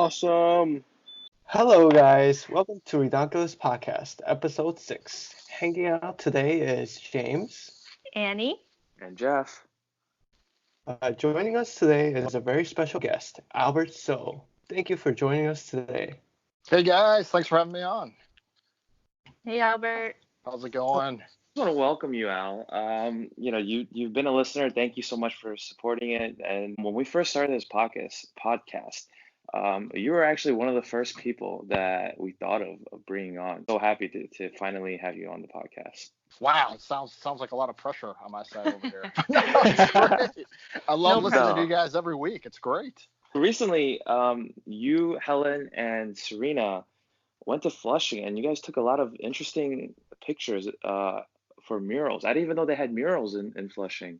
Awesome. Hello, guys. Welcome to Redonkulous Podcast, Episode 6. Hanging out today is James. Annie. And Jeff. Joining us today is a very special guest, Albert So. Thank you for joining us today. Hey, guys. Thanks for having me on. Hey, Albert. How's it going? I want to welcome you, Al. You've been a listener. Thank you so much for supporting it. And when we first started this podcast, you were actually one of the first people that we thought of bringing on. So happy to finally have you on the podcast. Wow, it sounds like a lot of pressure on my side over here. No, it's great. I love listening to you guys every week. It's great. Recently, you, Helen, and Serena went to Flushing, and you guys took a lot of interesting pictures for murals. I didn't even know they had murals in Flushing,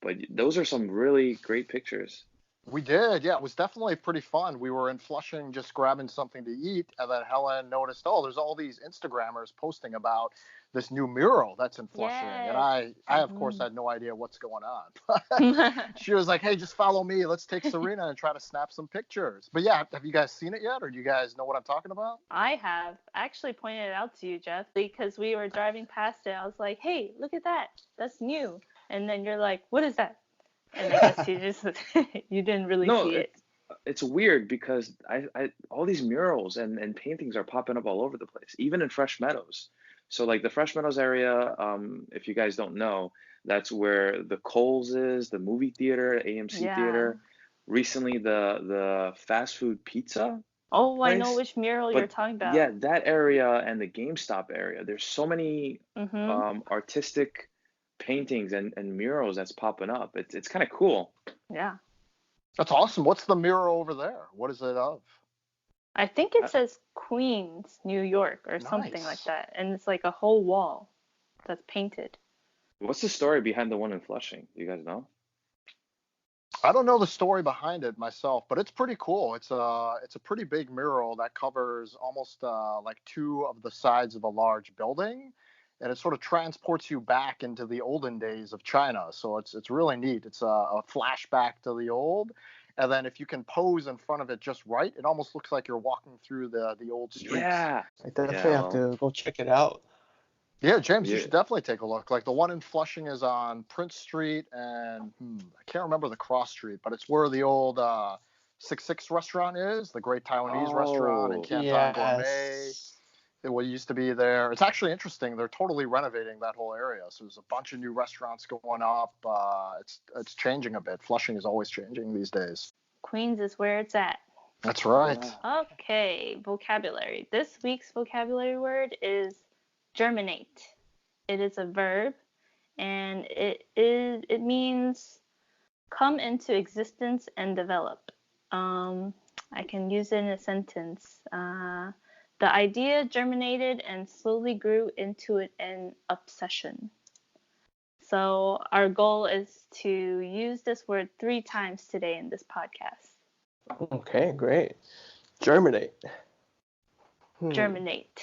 but those are some really great pictures. We did, yeah. It was definitely pretty fun. We were in Flushing just grabbing something to eat, and then Helen noticed, there's all these Instagrammers posting about this new mural that's in Flushing. Yes. And I of course, had no idea what's going on. She was like, hey, just follow me. Let's take Serena and try to snap some pictures. But yeah, have you guys seen it yet, or do you guys know what I'm talking about? I have actually pointed it out to you, Jeff, because we were driving past it. I was like, hey, look at that. That's new. And then you're like, what is that? And I guess you just you didn't really see it. It's weird because I all these murals and paintings are popping up all over the place, even in Fresh Meadows. So like the Fresh Meadows area, if you guys don't know, that's where the Kohl's is, the movie theater, AMC theater. Recently, the fast food pizza. Oh, place. I know which mural you're talking about. Yeah, that area and the GameStop area. There's so many artistic paintings and murals that's popping up. It's kind of cool. Yeah. That's awesome. What's the mural over there? What is it of? I think it says Queens, New York, or something like that. And it's like a whole wall that's painted. What's the story behind the one in Flushing? Do you guys know? I don't know the story behind it myself, but it's pretty cool. It's a pretty big mural that covers almost like two of the sides of a large building, and it sort of transports you back into the olden days of China. So it's really neat. It's a flashback to the old. And then if you can pose in front of it just right, it almost looks like you're walking through the old streets. Yeah. I definitely have to go check it out. Yeah, James, you should definitely take a look. Like the one in Flushing is on Prince Street and I can't remember the cross street, but it's where the old 6-6 restaurant is, the great Taiwanese restaurant and Canton Gourmet. It used to be there. It's actually interesting. They're totally renovating that whole area. So there's a bunch of new restaurants going up. It's changing a bit. Flushing is always changing these days. Queens is where it's at. That's right. Okay, vocabulary. This week's vocabulary word is germinate. It is a verb, and it means come into existence and develop. I can use it in a sentence. The idea germinated and slowly grew into an obsession. So our goal is to use this word 3 times today in this podcast. Okay, great. Germinate. Germinate.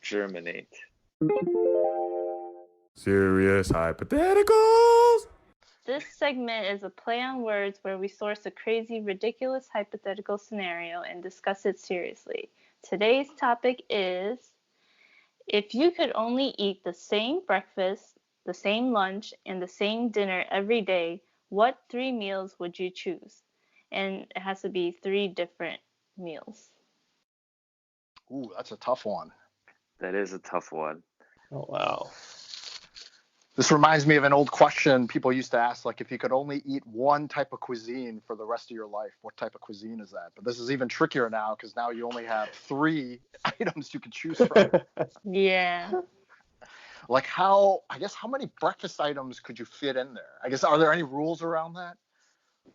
Germinate. Serious hypotheticals. This segment is a play on words where we source a crazy, ridiculous hypothetical scenario and discuss it seriously. Today's topic is, if you could only eat the same breakfast, the same lunch, and the same dinner every day, what 3 meals would you choose? And it has to be 3 different meals. Ooh, that's a tough one. That is a tough one. Oh, wow. This reminds me of an old question people used to ask, like if you could only eat one type of cuisine for the rest of your life, what type of cuisine is that? But this is even trickier now because now you only have 3 items you can choose from. Yeah. Like how many breakfast items could you fit in there? I guess, are there any rules around that?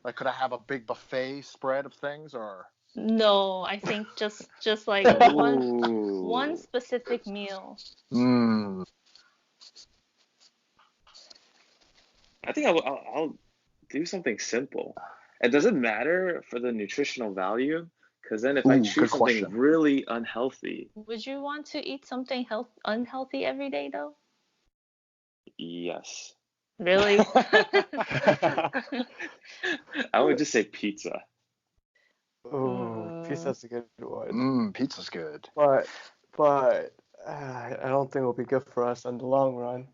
Like, could I have a big buffet spread of things or? No, I think just like one specific meal. I think I'll do something simple. It doesn't matter for the nutritional value, because then if I choose something really unhealthy. Would you want to eat something unhealthy every day, though? Yes. Really? I would just say pizza. Ooh, pizza's a good one. Pizza's good. But I don't think it'll be good for us in the long run.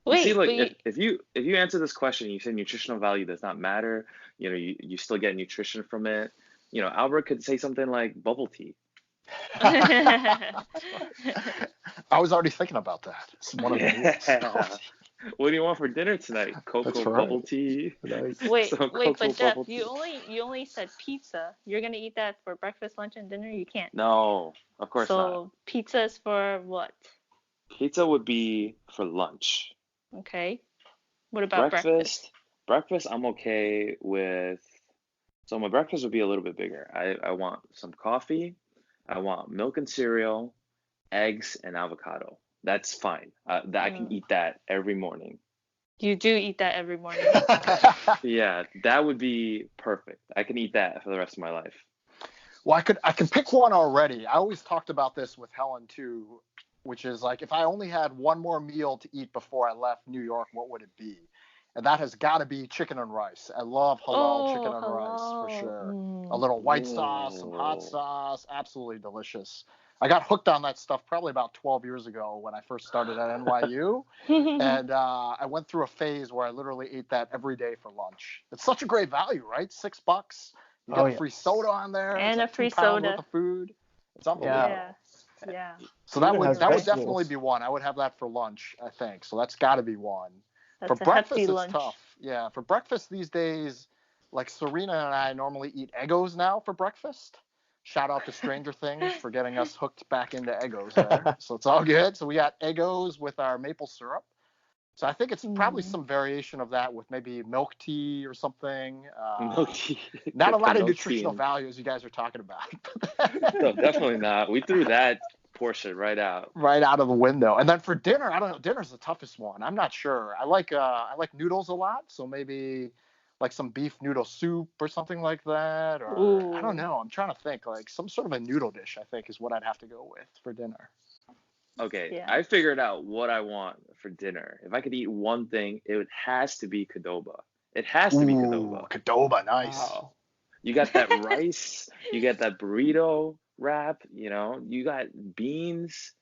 You see, Wait, like but you, if you answer this question, you say nutritional value does not matter. You still get nutrition from it. Albert could say something like bubble tea. I was already thinking about that. It's one of the meals. Yeah. What do you want for dinner tonight? Cocoa right. bubble tea. Nice. wait, Some wait, cocoa but Jeff, bubble tea. you only said pizza. You're gonna eat that for breakfast, lunch, and dinner? You can't. No, of course not. So pizza is for what? Pizza would be for lunch. Okay. What about breakfast? Breakfast, I'm okay with. So my breakfast would be a little bit bigger. I want some coffee. I want milk and cereal, eggs, and avocado. That's fine. I can eat that every morning. You do eat that every morning. Yeah, that would be perfect. I can eat that for the rest of my life. Well, I can pick one already. I always talked about this with Helen too, which is like if I only had one more meal to eat before I left New York, what would it be? And that has got to be chicken and rice. I love halal chicken and rice for sure. A little white sauce, some hot sauce, absolutely delicious. I got hooked on that stuff probably about 12 years ago when I first started at NYU. And I went through a phase where I literally ate that every day for lunch. It's such a great value, right? $6. You got a free soda on there. And it's a free 2 pounds soda. worth of food. It's unbelievable. Yeah. So that Even would has definitely vegetables. be one. I would have that for lunch, I think. So that's got to be one. That's For a breakfast, hefty it's lunch. tough. Yeah, for breakfast these days, like Serena and I normally eat Eggos now for breakfast. Shout out to Stranger Things for getting us hooked back into Eggos there. So it's all good. So we got Eggos with our maple syrup. So I think it's probably some variation of that with maybe milk tea or something. Milk tea. Not a lot of Milk nutritional tea. value as you guys are talking about. No, definitely not. We threw that portion right out. Right out of the window. And then for dinner, I don't know. Dinner's the toughest one. I'm not sure. I like noodles a lot, so maybe like some beef noodle soup or something like that. Or I don't know. I'm trying to think. Like some sort of a noodle dish, I think, is what I'd have to go with for dinner. Okay, Yeah. I figured out what I want for dinner. If I could eat one thing, it has to be Qdoba. It has to be Qdoba. Qdoba, nice. Wow. You got that rice, you got that burrito wrap, you got beans.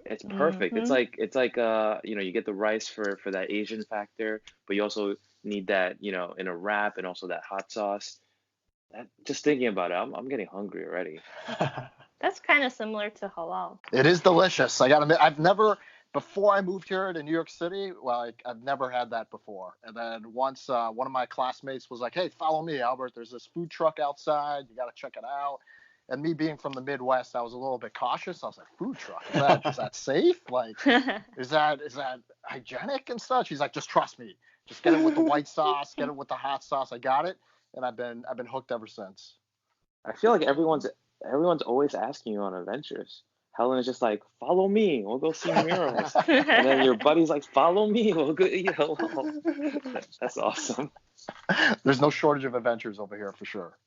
It's perfect. It's like you get the rice for that Asian factor, but you also need that, in a wrap and also that hot sauce. Just thinking about it, I'm getting hungry already. That's kind of similar to halal. It is delicious. I gotta admit, before I moved here to New York City, I've never had that before. And then once one of my classmates was like, "Hey, follow me, Albert. There's this food truck outside. You got to check it out." And me being from the Midwest, I was a little bit cautious. I was like, "Food truck? Is that safe? Like, is that hygienic and stuff?" She's like, "Just trust me. Just get it with the white sauce. Get it with the hot sauce. I got it." And I've been hooked ever since. I feel like everyone's always asking you on adventures. Helen is just like, "Follow me, we'll go see murals." And then your buddy's like, "Follow me, we'll go eat halal." That's awesome. There's no shortage of adventures over here for sure.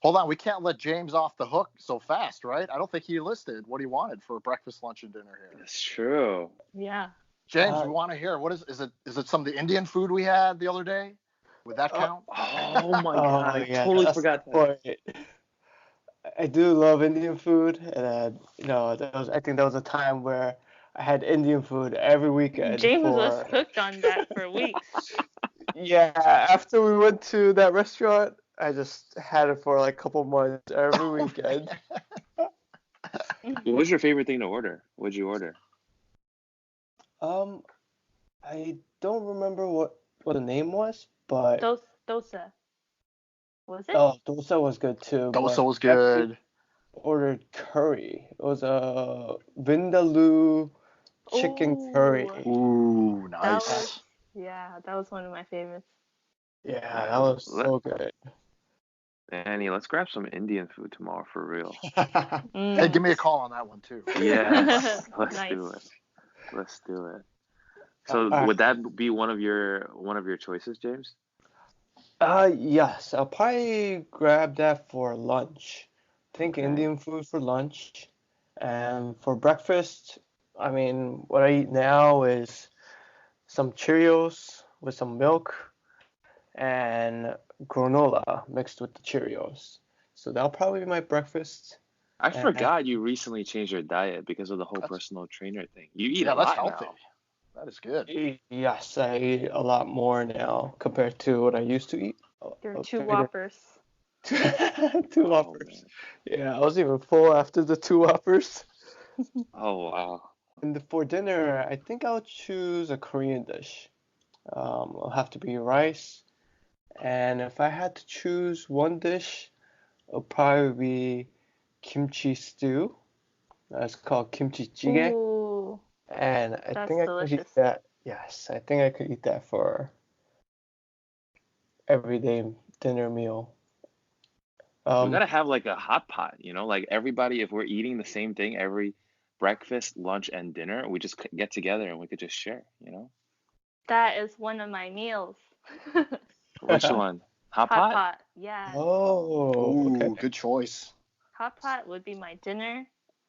Hold on, we can't let James off the hook so fast, right? I don't think he listed what he wanted for breakfast, lunch, and dinner here. That's true. Yeah. James, we want to hear. What is it some of the Indian food we had the other day? Would that count? Oh my God, I totally that's forgot the that. point. I do love Indian food, and I think there was a time where I had Indian food every weekend. James was hooked on that for weeks. Yeah, after we went to that restaurant, I just had it for like a couple months every weekend. What was your favorite thing to order? What'd you order? I don't remember what the name was, but Dosa. Was it? oh, dosa was good too. Dosa but was good. I ordered curry. It was a vindaloo chicken curry. Ooh, nice. That was one of my favorites. Yeah, that was so good. Annie, let's grab some Indian food tomorrow for real. Hey, give me a call on that one too. Yes, let's Nice. do it. Let's do it. So would that be one of your choices, James? Yes, I'll probably grab that for lunch. I think Okay. Indian food for lunch. And for breakfast, I mean, what I eat now is some Cheerios with some milk and granola mixed with the Cheerios. So that'll probably be my breakfast. I And forgot you recently changed your diet because of the whole That's personal trainer thing. You eat yeah, a that's lot healthy. now. That is good. yes, I eat a lot more now compared to what I used to eat. Your A 2 bigger- Whoppers. Two Oh, Whoppers. man. Yeah, I was even full after the 2 Whoppers. Oh, wow. And for dinner, I think I'll choose a Korean dish. It'll have to be rice. And if I had to choose one dish, it'll probably be kimchi stew. It's called kimchi jjigae. Ooh, And I that's think I could eat delicious. that. Yes, I think I could eat that for everyday dinner meal. We gotta have like a hot pot, like everybody, if we're eating the same thing every breakfast, lunch, and dinner, we just get together and we could just share. That is one of my meals. Which one? Hot Hot pot? pot. Yeah. Oh, okay. Ooh, good choice. Hot pot would be my dinner.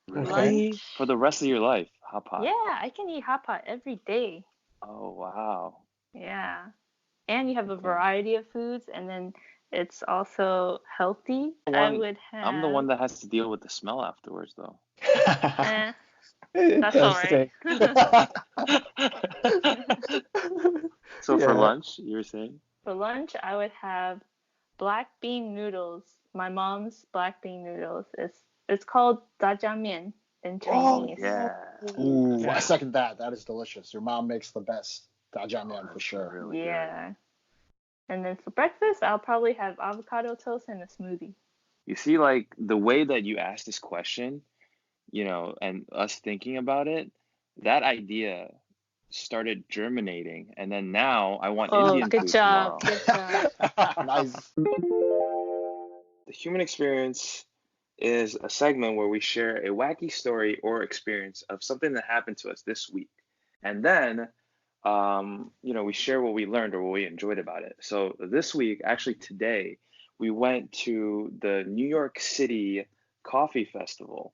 Really? Lunch. For the rest of your life, hot pot? Yeah, I can eat hot pot every day. Oh, wow. Yeah. And you have a Okay. variety of foods, and then it's also healthy. I would I'm the one have. that has to deal with the smell afterwards, though. Eh, It that's does alright. So for Yeah. lunch, you were saying? For lunch, I would have black bean noodles. My mom's black bean noodles. It's called jjajangmyeon in Oh, Chinese. Yeah. Ooh, Yeah. I second that. That is delicious. Your mom makes the best jjajangmyeon for That's sure. really good. Yeah. And then for breakfast, I'll probably have avocado toast and a smoothie. You see, like the way that you asked this question, and us thinking about it, that idea started germinating, and then now I want Oh, Indian good food job. tomorrow. Good job. Nice. The Human Experience is a segment where we share a wacky story or experience of something that happened to us this week. And then, we share what we learned or what we enjoyed about it. So this week, actually today, we went to the New York City Coffee Festival.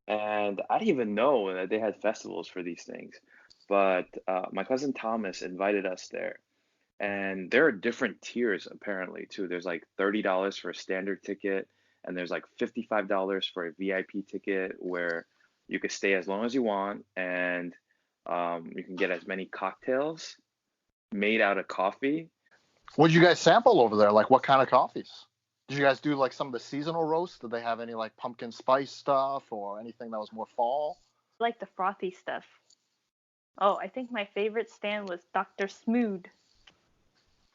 And I didn't even know that they had festivals for these things. But my cousin Thomas invited us there. And there are different tiers apparently too. There's like $30 for a standard ticket, and there's like $55 for a VIP ticket where you could stay as long as you want, and you can get as many cocktails made out of coffee. What did you guys sample over there? Like what kind of coffees? Did you guys do like some of the seasonal roasts? Did they have any like pumpkin spice stuff or anything that was more fall? I like the frothy stuff. Oh, I think my favorite stand was Dr. Smood.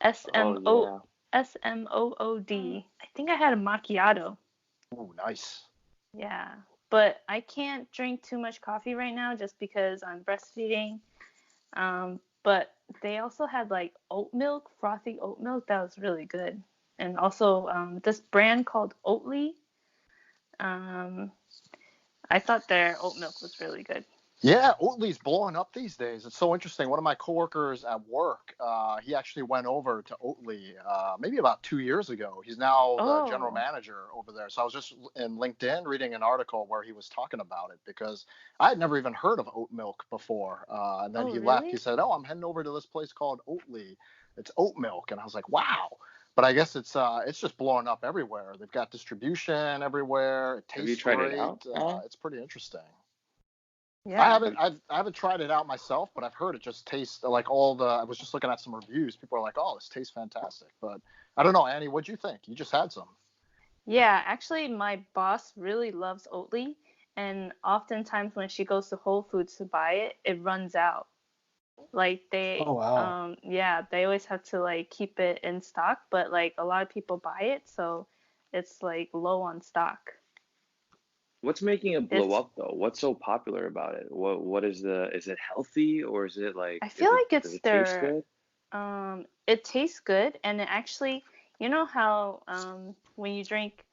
Oh SMOOD. I think I had a macchiato. Ooh, nice. Yeah. But I can't drink too much coffee right now just because I'm breastfeeding. But they also had like oat milk, frothy oat milk. That was really good. And also this brand called Oatly. I thought their oat milk was really good. Yeah, Oatly's blowing up these days. It's so interesting. One of my coworkers at work, he actually went over to Oatly maybe about 2 years ago. He's now the general Oh. manager over there. So I was just in LinkedIn reading an article where he was talking about it because I had never even heard of oat milk before. And then Oh, he left. really? He said, "Oh, I'm heading over to this place called Oatly. It's oat milk." And I was like, "Wow." But I guess it's just blowing up everywhere. They've got distribution everywhere. It Have you tastes tried it great. out? It's pretty interesting. Yeah. I haven't tried it out myself, but I've heard it just tastes like I was just looking at some reviews. People are like, "Oh, this tastes fantastic." But I don't know, Annie, what'd you think? You just had some. Yeah, actually, my boss really loves Oatly, and oftentimes when she goes to Whole Foods to buy it, it runs out. Like Oh, wow. they always have to like keep it in stock, but like a lot of people buy it, so it's like low on stock. What's making it blow It's up though? What's so popular about it? What is it healthy, or is it like I feel like does it's it taste their good? it tastes good, and it actually, you know how when you drink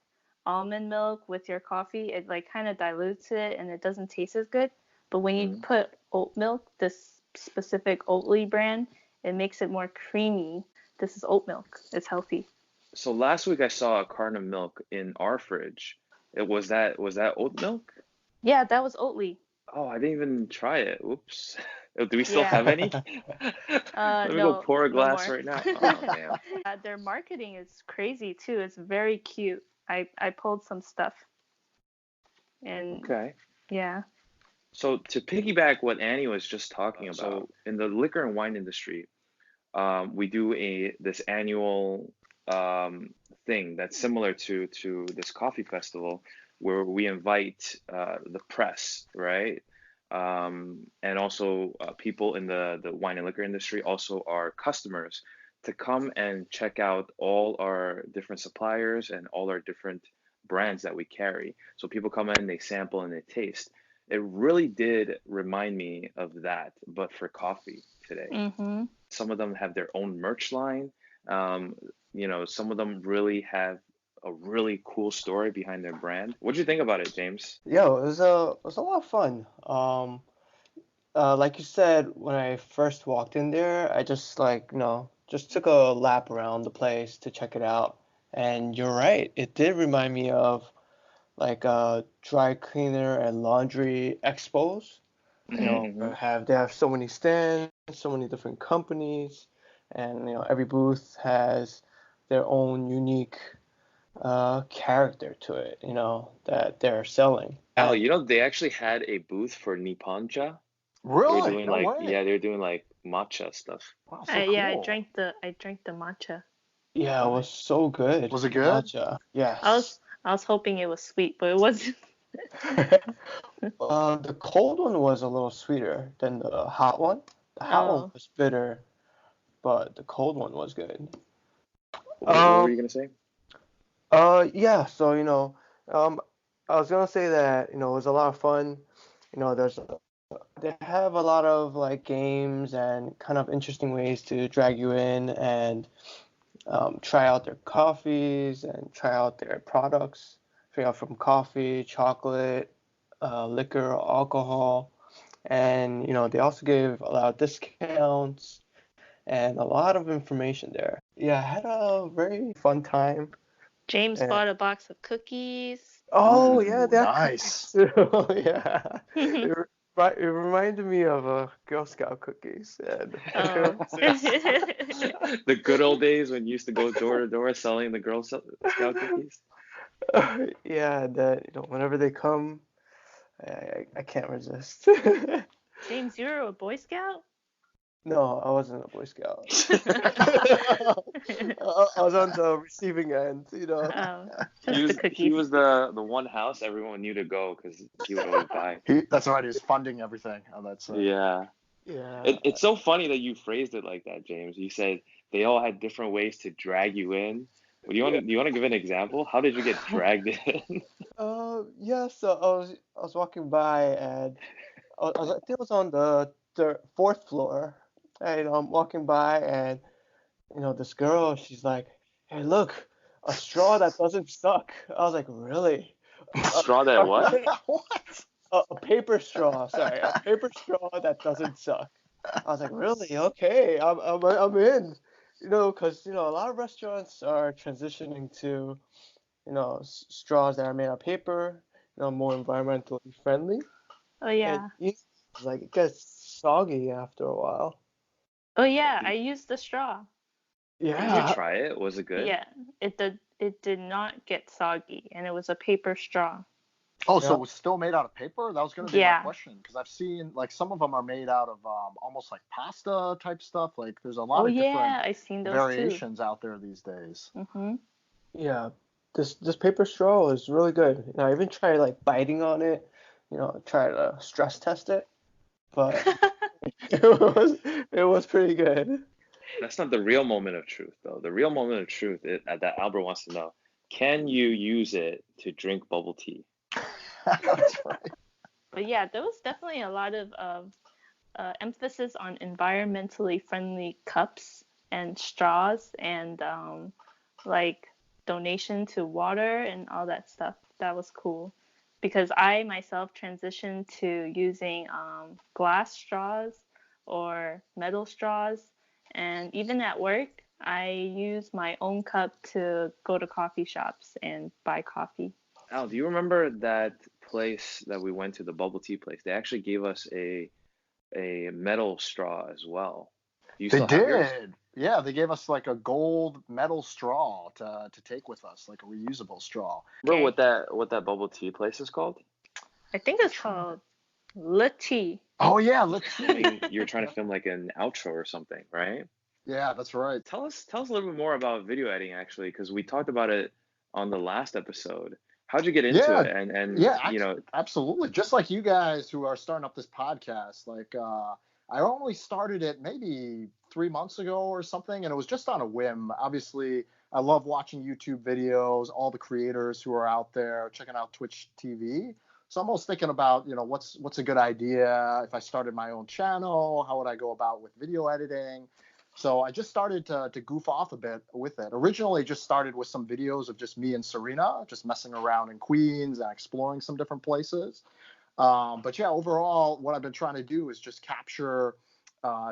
almond milk with your coffee, it like kind of dilutes it and it doesn't taste as good. But when you Mm. put oat milk, this specific Oatly brand, it makes it more creamy. This is oat milk. It's healthy. So last week I saw a carton of milk in our fridge. Was that oat milk? Yeah, that was Oatly. Oh, I didn't even try it. Oops. Oh, do we still Yeah. have any? Let me go pour a no glass more. right now. Oh, damn. Their marketing is crazy too. It's very cute. I pulled some stuff. And Okay. yeah. So to piggyback what Annie was just talking about, so in the liquor and wine industry, we do this annual thing that's similar to this coffee festival where we invite the press, right? And also people in the wine and liquor industry, also our customers, to come and check out all our different suppliers and all our different brands that we carry. So people come in, they sample and they taste. It really did remind me of that, but for coffee today. Mm-hmm. Some of them have their own merch line. Some of them really have a really cool story behind their brand. What do you think about it, James? Yeah, it was a lot of fun. Like you said, when I first walked in there, I just just took a lap around the place to check it out. And you're right, it did remind me of like dry cleaner and laundry expos. Mm-hmm. They have so many stands, so many different companies, and every booth has their own unique character to it, that they're selling. Oh, And they actually had a booth for Nipponcha. They were Really? doing No way. they were doing like matcha stuff. Wow, so Yeah, I cool. drank the matcha. yeah, it was so good. Was it The good? matcha. I was Yes. I was hoping it was sweet, but it wasn't. The cold one was a little sweeter than the hot one. The hot one Oh. was bitter, but the cold one was good. What were you gonna say? Yeah, so I was gonna say that it was a lot of fun. They have a lot of like games and kind of interesting ways to drag you in and try out their coffees and try out their products. Try out from coffee, chocolate, liquor, alcohol, and they also give a lot of discounts and a lot of information there. Yeah, I had a very fun time. James And, bought a box of cookies. oh yeah, Ooh, they had nice. cookies too. Yeah, it reminded me of Girl Scout cookies. And Oh. The good old days when you used to go door to door selling the Girl Scout cookies. yeah, that whenever they come, I can't resist. James, you're a Boy Scout? No, I wasn't a Boy Scout. I was on the receiving end. Oh, He just the was he cookies. was the one house everyone knew to go because he would always buy. That's right. He's funding everything. Oh, that's Yeah. Yeah. It's so funny that you phrased it like that, James. You said they all had different ways to drag you in. Well, do you want to give an example? How did you get dragged in? Yeah. So I was walking by and I think it was on the fourth floor. And I'm walking by and this girl, she's like, "Hey, look, a straw that doesn't suck." I was like, "Really?" Straw that what? what? A paper straw, sorry, a paper straw that doesn't suck. I was like, "Really? Okay, I'm in." Because a lot of restaurants are transitioning to straws that are made of paper, more environmentally friendly. Oh And yeah. like it gets soggy after a while. Oh yeah, I used the straw. Did you Yeah. try it? Was it good? Yeah, it did not get soggy, and it was a paper straw. Oh, so Yeah. it was still made out of paper? That was going to be my Yeah. question because I've seen like some of them are made out of almost like pasta type stuff. Like there's a lot Oh of different yeah, I seen those too. variations out there these days. Mhm. Yeah. This paper straw is really good. I even tried like biting on it, try to stress test it, but it was pretty good. That's not the real moment of truth, though. The real moment of truth that Albert wants to know: can you use it to drink bubble tea? That's right. But yeah, there was definitely a lot of emphasis on environmentally friendly cups and straws and like donation to water and all that stuff. That was cool because I myself transitioned to using glass straws or metal straws, and even at work, I use my own cup to go to coffee shops and buy coffee. Al, do you remember that place that we went to, the bubble tea place? They actually gave us a metal straw as well. You They still have yours? did. Yeah, they gave us like a gold metal straw to take with us, like a reusable straw. Bro, Okay. what that bubble tea place is called? I think it's called Lati. Oh yeah, let's Filming, see. you're trying to film like an outro or something, right? Yeah, that's right. Tell us a little bit more about video editing actually, because we talked about it on the last episode. How'd you get into Yeah, it? And yeah, absolutely. Just like you guys who are starting up this podcast, like I only started it maybe 3 months ago or something, and it was just on a whim. Obviously, I love watching YouTube videos, all the creators who are out there, checking out Twitch TV. So I'm almost thinking about, what's a good idea if I started my own channel? How would I go about with video editing? So I just started to goof off a bit with it. Originally, just started with some videos of just me and Serena, just messing around in Queens and exploring some different places. But yeah, overall, what I've been trying to do is just capture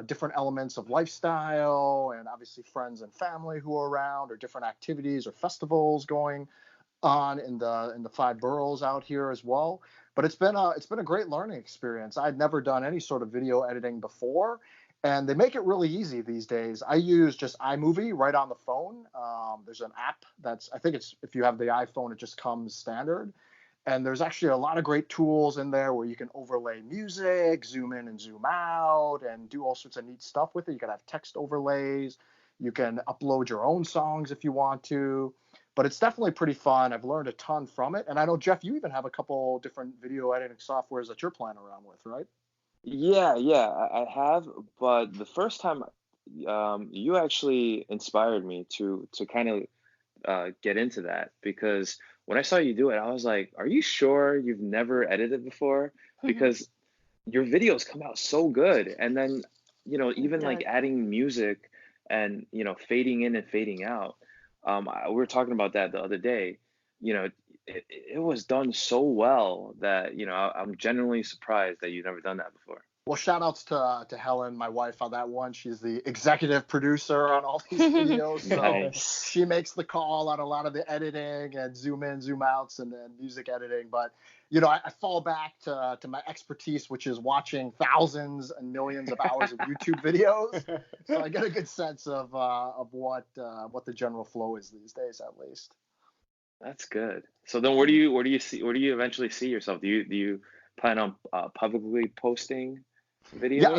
different elements of lifestyle and obviously friends and family who are around, or different activities or festivals going on in the five boroughs out here as well. But it's been a great learning experience. I'd never done any sort of video editing before, and they make it really easy these days. I use just iMovie right on the phone. There's an app that's, I think it's, if you have the iPhone, it just comes standard. And there's actually a lot of great tools in there where you can overlay music, zoom in and zoom out, and do all sorts of neat stuff with it. You can have text overlays. You can upload your own songs if you want to. But it's definitely pretty fun. I've learned a ton from it. And I know, Jeff, you even have a couple different video editing softwares that you're playing around with, right? yeah, I have, but the first time you actually inspired me to kind of get into that because when I saw you do it, I was like, are you sure you've never edited before? Because your videos come out so good. And then, It even like does. adding music and, fading in and fading out. We were talking about that the other day. You know, it was done so well that, I'm genuinely surprised that you've never done that before. Well, shout outs to Helen, my wife, on that one. She's the executive producer on all these videos. So Nice. she makes the call on a lot of the editing and zoom in, zoom outs, and then music editing. But, I fall back to my expertise, which is watching thousands and millions of hours of YouTube videos. So I get a good sense of what the general flow is these days, at least. That's good. So then where do you eventually see yourself? Do you plan on publicly posting Yeah, videos?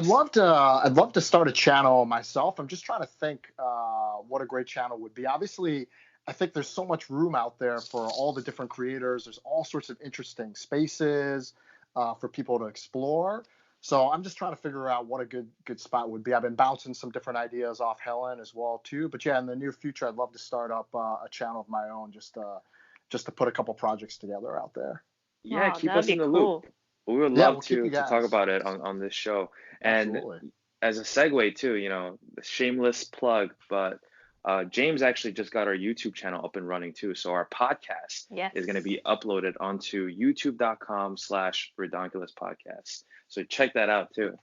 I'd love to start a channel myself. I'm just trying to think what a great channel would be. Obviously, I think there's so much room out there for all the different creators. There's all sorts of interesting spaces for people to explore. So I'm just trying to figure out what a good spot would be. I've been bouncing some different ideas off Helen as well too. But yeah, in the near future, I'd love to start up a channel of my own, just to put a couple projects together out there. Yeah, Wow, keep that would us be in the loop. cool. We would Yeah, love we'll keep you to talk guys. about it on this show. And Absolutely. as a segue too, the shameless plug, but James actually just got our YouTube channel up and running too. So our podcast Yes. is going to be uploaded onto youtube.com/Redonkulous Podcast. So check that out too.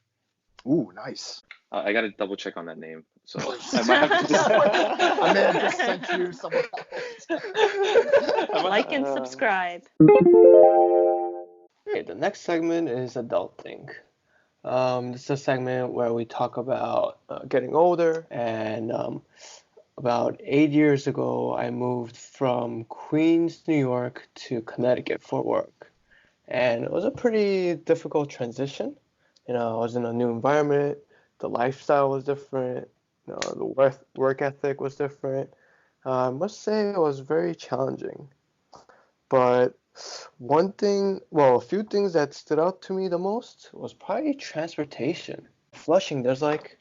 Ooh, nice. I got to double check on that name. So I might have to just. I may have just sent you someone else. Like and subscribe. Okay, the next segment is adulting. This is a segment where we talk about getting older, and about 8 years ago, I moved from Queens, New York to Connecticut for work. And it was a pretty difficult transition. I was in a new environment, the lifestyle was different, the work ethic was different. I must say it was very challenging. But a few things that stood out to me the most was probably transportation. Flushing, there's like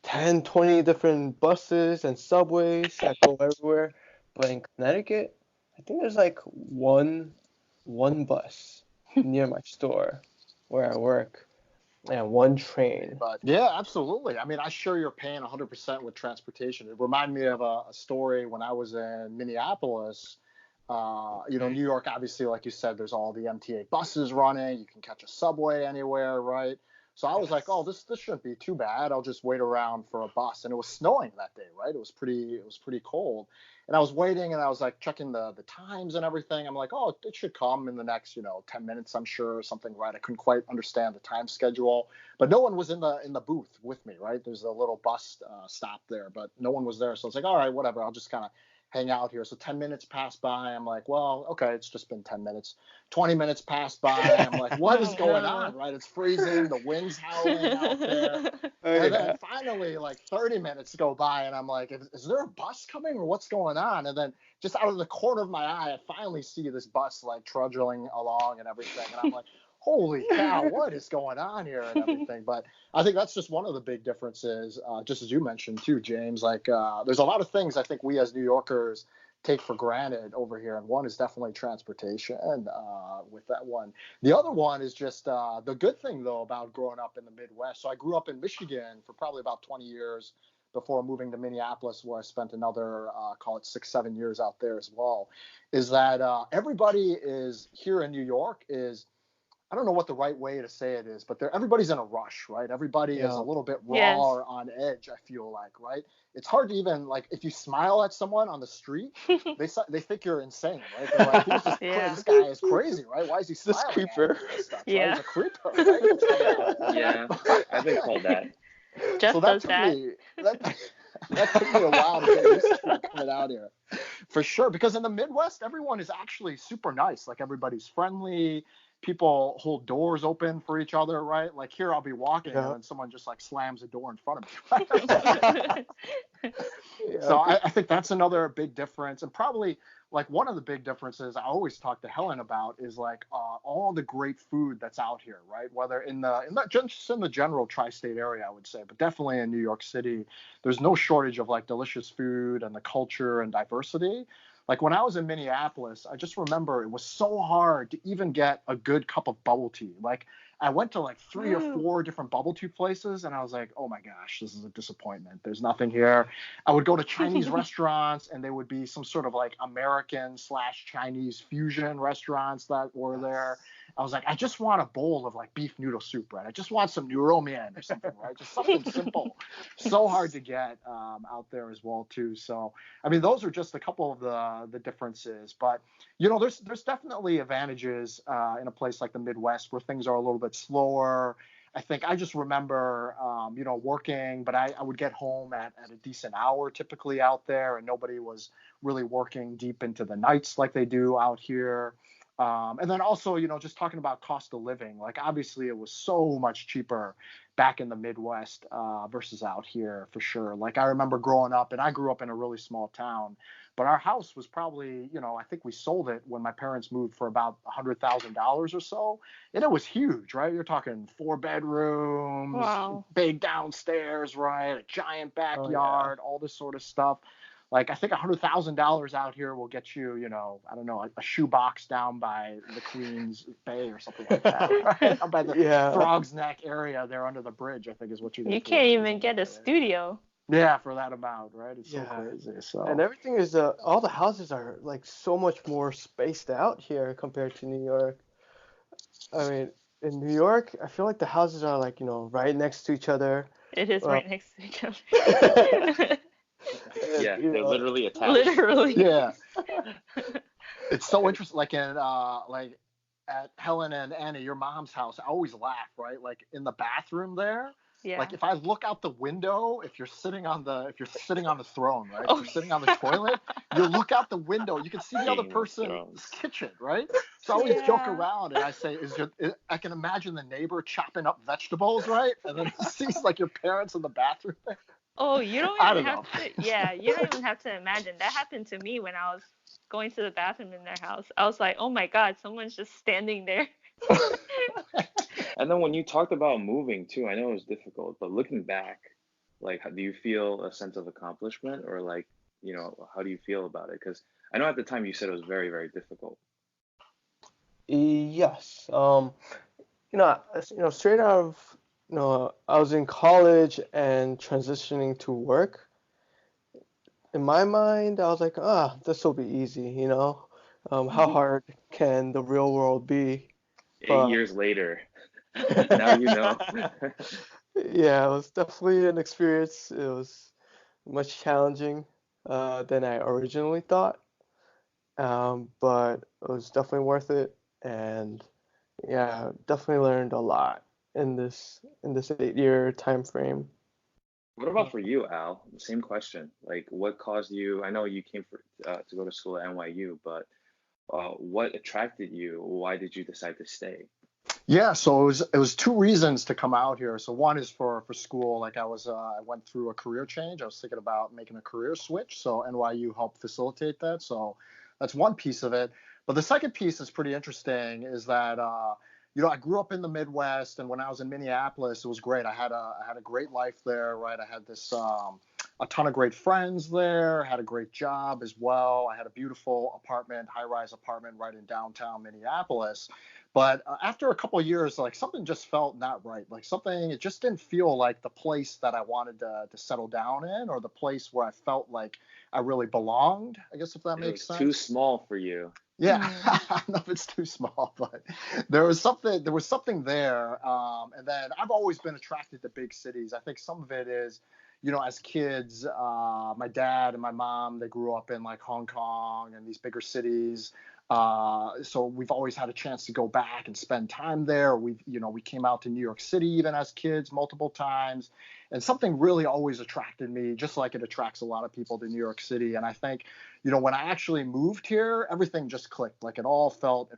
10, 20 different buses and subways that go everywhere. But in Connecticut, I think there's like one bus near my store where I work and one train. But yeah, absolutely. I mean, I sure you're paying 100% with transportation. It reminded me of a story when I was in Minneapolis. New York, obviously, like you said, there's all the MTA buses running. You can catch a subway anywhere, right? So I was like, oh, this shouldn't be too bad. I'll just wait around for a bus. And it was snowing that day, right? It was pretty cold. And I was waiting, and I was like checking the times and everything. I'm like, oh, it should come in the next 10 minutes, I'm sure, or something, right? I couldn't quite understand the time schedule, but no one was in the booth with me, right? There's a little bus stop there, but no one was there. So I was like, all right, whatever. I'll just kind of hang out here. So 10 minutes passed by. I'm like, well, okay, it's just been 10 minutes. 20 minutes passed by. I'm like, what is going on, right? It's freezing. The wind's howling out there. And then finally, like 30 minutes go by, and I'm like, is there a bus coming, or what's going on? And then just out of the corner of my eye, I finally see this bus like trudging along and everything. And I'm like, holy cow, what is going on here and everything? But I think that's just one of the big differences, just as you mentioned too, James. Like there's a lot of things I think we as New Yorkers take for granted over here, and one is definitely transportation with that one. The other one is just the good thing, though, about growing up in the Midwest. So I grew up in Michigan for probably about 20 years before moving to Minneapolis, where I spent another, call it 6-7 years out there as well, is that everybody is here in New York is, I don't know what the right way to say it is, but everybody's in a rush, right? Everybody is a little bit raw or on edge, I feel like, right? It's hard to even, like, if you smile at someone on the street, they think you're insane, right? They're like, this guy is crazy, right? Why is he smiling? This creeper. Stuff, right? He's a creeper, right? Yeah, I've been called that. Jeff so does that. That took me a while to get used to coming out here. For sure, because in the Midwest, everyone is actually super nice. Like, everybody's friendly. People hold doors open for each other, right? Like here, I'll be walking and someone just like slams a door in front of me. So I think that's another big difference, and probably like one of the big differences I always talk to Helen about is like all the great food that's out here, right? Whether just in the general tri-state area, I would say, but definitely in New York City, there's no shortage of like delicious food and the culture and diversity. Like when I was in Minneapolis, I just remember it was so hard to even get a good cup of bubble tea. Like I went to like 3 or 4 different bubble tea places, and I was like, oh my gosh, this is a disappointment. There's nothing here. I would go to Chinese restaurants, and they would be some sort of like American/Chinese fusion restaurants that were there. I was like, I just want a bowl of like beef noodle soup, right? I just want some noodle man or something, right? Just something simple. So hard to get out there as well too. So I mean, those are just a couple of the differences. But there's definitely advantages in a place like the Midwest where things are a little bit slower. I think I just remember, working, but I would get home at a decent hour typically out there, and nobody was really working deep into the nights like they do out here. And then also, just talking about cost of living, like obviously it was so much cheaper back in the Midwest versus out here for sure. Like I remember growing up, and I grew up in a really small town, but our house was probably, I think we sold it when my parents moved for about $100,000 or so. And it was huge, right? You're talking 4 bedrooms, big downstairs, right? A giant backyard, all this sort of stuff. Like I think $100,000 out here will get you, I don't know, a shoebox down by the Queens Bay or something like that, right? By the Frog's Neck area there under the bridge, I think is what you get. You can't even get a studio. Yeah, for that amount, right? It's so crazy. So and everything is all the houses are like so much more spaced out here compared to New York. I mean, in New York, I feel like the houses are like right next to each other. It is right next to each other. Yeah, they're literally attached. Literally. Yeah. It's so interesting. Like in like at Helen and Annie, your mom's house, I always laugh, right? Like in the bathroom there. Yeah. Like if I look out the window, if you're sitting on the throne, right? If you're sitting on the toilet, you look out the window, you can see the other person's kitchen, right? So I always joke around and I say, I can imagine the neighbor chopping up vegetables, right? And then he sees like your parents in the bathroom there. Oh, you don't even have to. Yeah, you don't even have to imagine. That happened to me when I was going to the bathroom in their house. I was like, oh my God, someone's just standing there. And then when you talked about moving too, I know it was difficult, but looking back, like, do you feel a sense of accomplishment, or like, how do you feel about it? Because I know at the time you said it was very, very difficult. Yes. Straight out of I was in college and transitioning to work. In my mind, I was like, this will be easy, how hard can the real world be? 8 years later. Now you know. Yeah, it was definitely an experience. It was much challenging than I originally thought, but it was definitely worth it. And yeah, definitely learned a lot in this 8 year time frame. What about for you, Al? Same question. Like, what caused you? I know you came to go to school at NYU, but what attracted you? Why did you decide to stay? Yeah, so it was two reasons to come out here. So one is for school. Like I went through a career change. I was thinking about making a career switch. So NYU helped facilitate that. So that's one piece of it. But the second piece is pretty interesting. Is that I grew up in the Midwest, and when I was in Minneapolis, it was great. I had a great life there, right? I had this a ton of great friends there. Had a great job as well. I had a beautiful apartment, high-rise apartment, right in downtown Minneapolis. But after a couple of years, like something just felt not right. Like something, it just didn't feel like the place that I wanted to settle down in, or the place where I felt like I really belonged. I guess if that It makes was too sense. small for you. Yeah, Mm. I don't know if it's too small, but there was something there. And then I've always been attracted to big cities. I think some of it is, as kids, my dad and my mom, they grew up in like Hong Kong and these bigger cities. So we've always had a chance to go back and spend time there. We came out to New York City even as kids multiple times, and something really always attracted me, just like it attracts a lot of people to New York City. And I think, when I actually moved here, everything just clicked. Like it all felt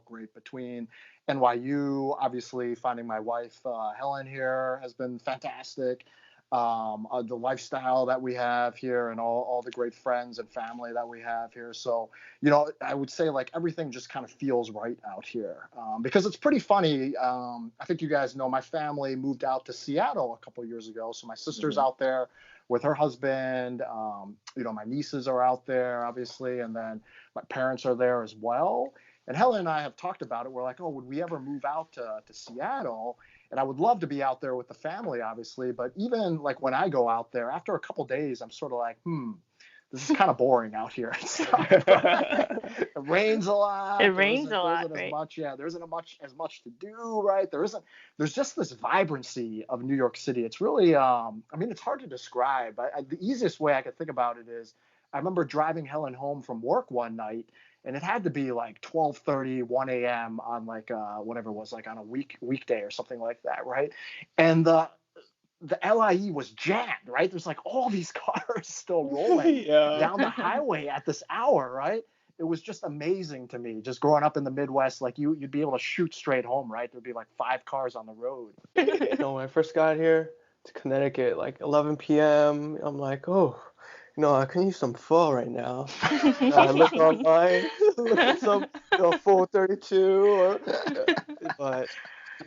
great between NYU, obviously finding my wife Helen here has been fantastic. The lifestyle that we have here, and all the great friends and family that we have here. So, I would say like everything just kind of feels right out here, because it's pretty funny. I think you guys know my family moved out to Seattle a couple of years ago. So my sister's Hmm. out there with her husband. My nieces are out there, obviously, and then my parents are there as well. And Helen and I have talked about it. We're like, oh, would we ever move out to Seattle? And I would love to be out there with the family, obviously. But even like when I go out there, after a couple days, I'm sort of like, this is kind of boring out here and stuff. It rains a lot. It There rains isn't a there lot, isn't as right? much. Yeah, there isn't as much to do, right? There's just this vibrancy of New York City. It's really, it's hard to describe. The easiest way I could think about it is I remember driving Helen home from work one night, and it had to be like 12:30, 1 a.m. on like whatever it was, like on a weekday or something like that, right? And the LIE was jammed, right? There's like all these cars still rolling Yeah. down the highway at this hour, right? It was just amazing to me, just growing up in the Midwest. Like you'd be able to shoot straight home, right? There'd be like 5 cars on the road. When I first got here to Connecticut, like 11 p.m., I'm like, oh, I can use some pho right now. I look online, look at some 432, but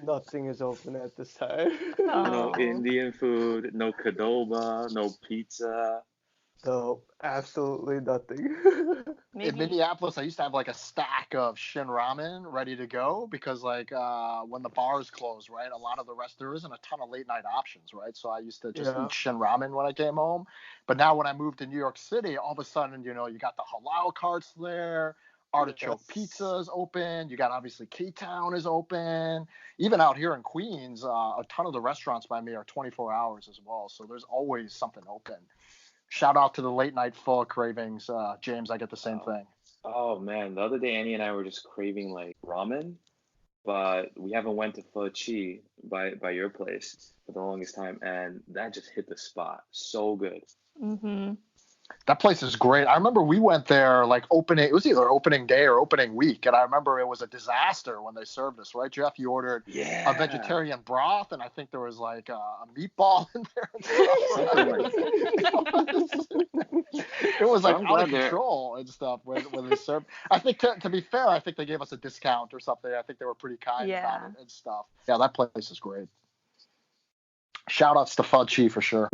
nothing is open at this time. No Oh, Indian food, no Qdoba, no pizza. So absolutely nothing. In maybe. Minneapolis, I used to have like a stack of Shin Ramen ready to go because like when the bars close, right, a lot of the rest there isn't a ton of late night options, right? So I used to just Yeah. eat Shin Ramen when I came home. But now when I moved to New York City, all of a sudden, you got the halal carts there. Artichoke Yes. Pizza is open. You got obviously K-Town is open. Even out here in Queens, a ton of the restaurants by me are 24 hours as well. So there's always something open. Shout out to the late night pho cravings, James. I get the same Oh, thing. oh man, the other day Annie and I were just craving like ramen, but we haven't went to Pho Chi by your place for the longest time, and that just hit the spot. So good. Mhm. That place is great. I remember we went there like opening. It was either opening day or opening week, and I remember it was a disaster when they served us. Right, Jeff? You ordered a Yeah, vegetarian broth, and I think there was like a meatball in there and stuff. something Right? like that. It was But like I'm out of glad they're. control and stuff when they served. I think to be fair, I think they gave us a discount or something. I think they were pretty kind about Yeah. it and stuff. Yeah, that place is great. Shout outs to Fudgy for sure.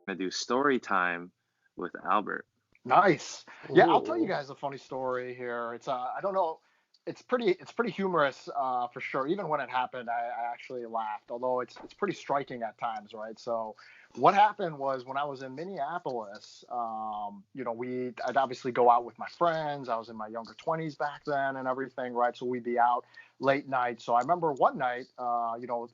Gonna do story time with Albert. Nice. Yeah, I'll tell you Ooh. guys a funny story here. It's I don't know. it's pretty humorous for sure. Even when it happened, I actually laughed, although it's pretty striking at times, right? So what happened was when I was in Minneapolis, I'd obviously go out with my friends. I was in my younger 20s back then and everything, right? So we'd be out late night. So I remember one night,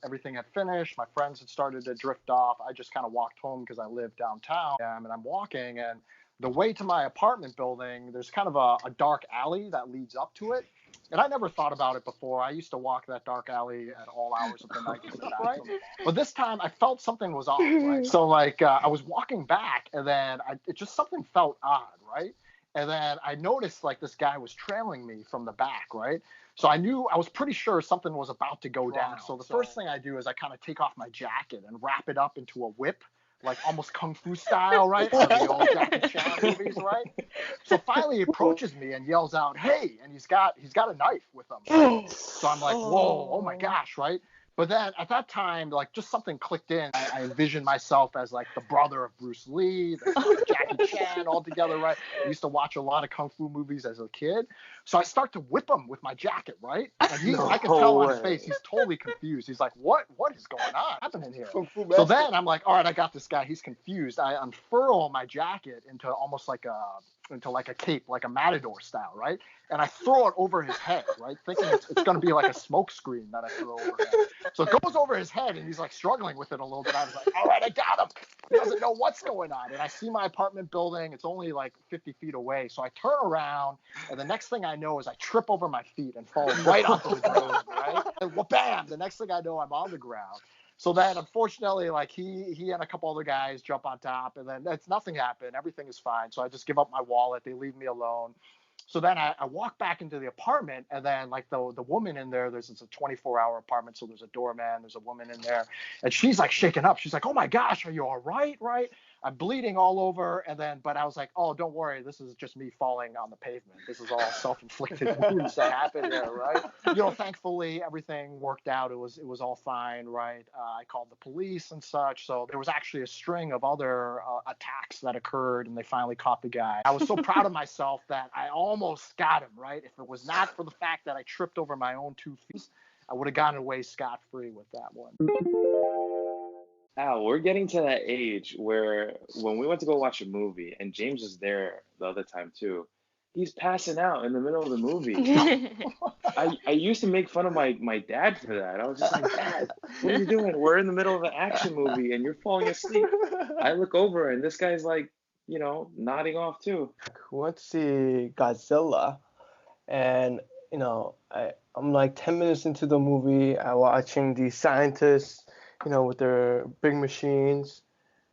everything had finished. My friends had started to drift off. I just kind of walked home because I live downtown, and I'm walking, and the way to my apartment building, there's kind of a dark alley that leads up to it. And I never thought about it before. I used to walk that dark alley at all hours of the night, right? But this time I felt something was off, right? So like I was walking back, and then something felt odd, right? And then I noticed like this guy was trailing me from the back, right? So I was pretty sure something was about to go down. So the first thing I do is I kind of take off my jacket and wrap it up into a whip, like almost kung fu style, right? Like the old Jackie Chan movies, right? So finally he approaches me and yells out, "Hey!" And he's got a knife with him. Right? So I'm like, "Whoa, oh my gosh!" Right? But then at that time, like just something clicked in. I envisioned myself as like the brother of Bruce Lee, Jackie Chan, all together, right? I used to watch a lot of kung fu movies as a kid. So I start to whip him with my jacket, right? And I can tell on his face, he's totally confused. He's like, what is going on happening here? So then I'm like, all right, I got this guy. He's confused. I unfurl my jacket into almost like a cape, like a matador style, right? And I throw it over his head, right? Thinking it's going to be like a smoke screen that I throw over him. So it goes over his head, and he's like struggling with it a little bit. I was like, all right, I got him. He doesn't know what's going on. And I see my apartment building. It's only like 50 feet away. So I turn around, and the next thing I know is I trip over my feet and fall right onto the ground, right? And bam, the next thing I know, I'm on the ground. So then, unfortunately, like he and a couple other guys jump on top, and then nothing happened. Everything is fine. So I just give up my wallet. They leave me alone. So then I walk back into the apartment, and then like the woman in there, it's a 24-hour apartment, so there's a doorman, there's a woman in there, and she's like shaken up. She's like, "Oh my gosh, are you all right?" Right? I'm bleeding all over, but I was like, "Oh, don't worry, this is just me falling on the pavement. This is all self-inflicted wounds that happened there, right?" Thankfully everything worked out. It was all fine, right? I called the police and such. So there was actually a string of other attacks that occurred, and they finally caught the guy. I was so proud of myself that I almost got him, right? If it was not for the fact that I tripped over my own 2 feet, I would have gotten away scot-free with that one. Al, we're getting to that age where when we went to go watch a movie, and James was there the other time too, he's passing out in the middle of the movie. I used to make fun of my dad for that. I was just like, "Dad, what are you doing? We're in the middle of an action movie and you're falling asleep." I look over and this guy's like, nodding off too. We went to see Godzilla, and I'm like 10 minutes into the movie. I'm watching these scientists, with their big machines,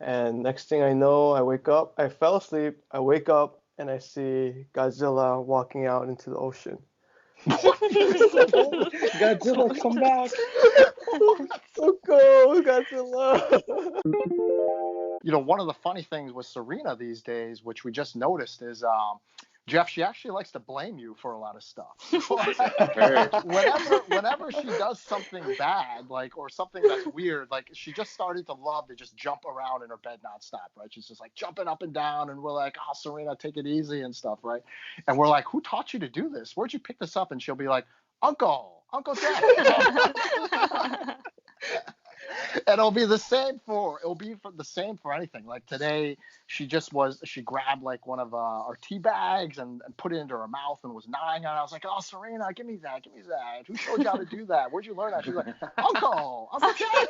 and next thing I know, I wake up. I fell asleep. I wake up and I see Godzilla walking out into the ocean. Godzilla, come back! So cool, Godzilla. One of the funny things with Serena these days, which we just noticed, is Jeff, she actually likes to blame you for a lot of stuff. whenever she does something bad, or something that's weird, she just started to love to just jump around in her bed nonstop, right? She's just jumping up and down, and we're like, "Oh, Serena, take it easy," and stuff, right? And we're like, "Who taught you to do this? Where'd you pick this up?" And she'll be like, Uncle Jeff." And it'll be the same for anything. Like today, she grabbed one of our tea bags and put it into her mouth and was gnawing on it. I was like, "Oh, Serena, give me that. Who showed you how to do that? Where'd you learn that?" She's like, Uncle Jeff."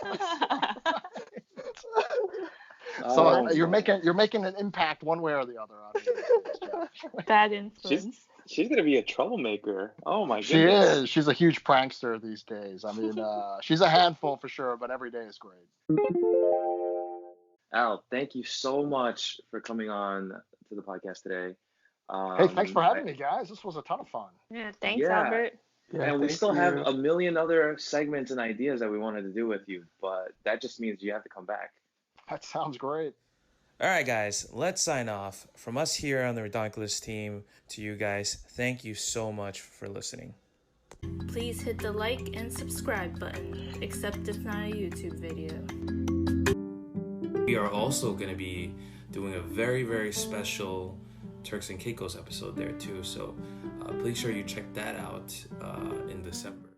So you're making an impact one way or the other on it. Bad influence. She's gonna be a troublemaker. Oh my goodness. She is. She's a huge prankster these days. I mean, she's a handful for sure, but every day is great. Al, thank you so much for coming on to the podcast today. Hey, thanks for having me, guys. This was a ton of fun. Yeah, thanks, Albert. Yeah, and we still have a million other segments and ideas that we wanted to do with you, but that just means you have to come back. That sounds great. All right, guys, let's sign off. From us here on the Redonkulous team to you guys, thank you so much for listening. Please hit the like and subscribe button, except it's not a YouTube video. We are also going to be doing a very, very special Turks and Caicos episode there too. So please sure you check that out in December.